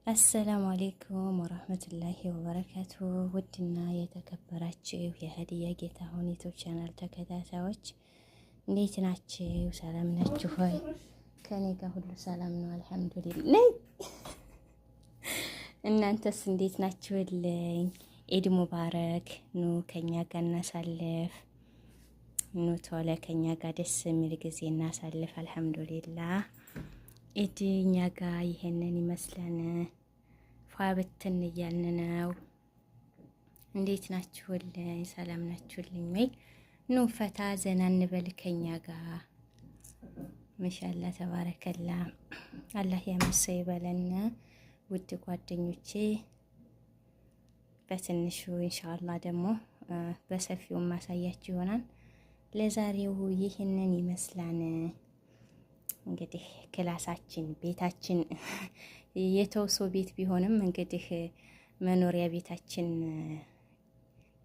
አሰላሙ አሌይኩም ወረህመቱላሂ ወበረካቱ። ውድና የተከበራችሁ የሀዲያ ጌታሁን ዩቲዩብ ቻናል ተከታታዮች እንዴት ናችሁ? ሰላም ናችሁ ሆይ? ከኔ ጋር ሁሉ ሰላም ነው አልሐምዱሊላህ። እናንተስ እንዴት ናችሁልኝ? ኢድ ሙባረክ። ኑ ከኛ ጋር እናሳልፍ። ኑ ቶሎ ከኛ ጋር ደስ የሚል ጊዜ እናሳልፍ። አልሐምዱሊላህ ኢድ እኛ ጋር ይሄንን ይመስለን ፏብትን እያልን ነው። እንዴት ናችሁልኝ? ሰላም ናችሁልኝ ወይ? ኑ ፈታ ዘና እንበል ከኛ ጋር። ማሻአላ ተባረከላ። አላህ ያመሰው ይበለን። ውድ ጓደኞቼ በትንሹ ኢንሻአላህ ደግሞ በሰፊው ማሳያችሁ ይሆናል። ለዛሬው ይህንን ይመስላል። እንግዲህ ክላሳችን ቤታችን የተውሶ ቤት ቢሆንም እንግዲህ መኖሪያ ቤታችን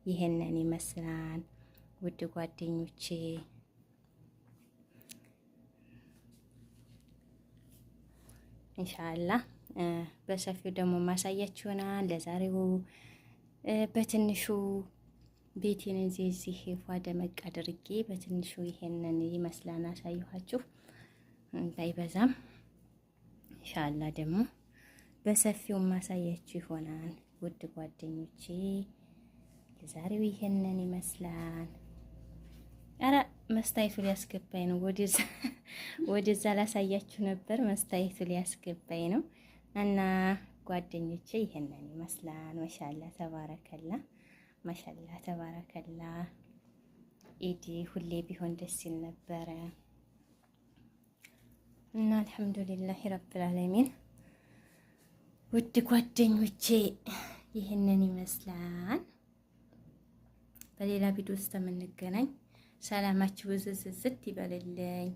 ይሄንን ይመስላል። ውድ ጓደኞቼ ኢንሻአላህ በሰፊው ደግሞ ማሳያችሁናል። ለዛሬው በትንሹ ቤቴን እዚህ ፏ ደመቅ አድርጌ በትንሹ ይሄንን ይመስላል አሳየኋችሁ። ባይበዛም ኢንሻአላህ ደግሞ በሰፊው ማሳያችሁ ይሆናል። ውድ ጓደኞቼ ለዛሬው ይሄንን ይመስላል። አረ መስታየቱ ሊያስገባኝ ነው። ወደዛ ላሳያችሁ ነበር፣ መስታየቱ ሊያስገባኝ ነው። እና ጓደኞቼ ይሄንን ይመስላል። ማሻአላ ተባረከላ፣ ማሻአላ ተባረከላ። ኢድ ሁሌ ቢሆን ደስ ይል ነበረ እና አልሐምዱሊላህ ረብል ዓለሚን። ውድ ጓደኞቼ ይህንን ይመስላል። በሌላ ቪዲዮ ውስጥ የምንገናኝ። ሰላማችሁ ብዝዝት ይበልልኝ።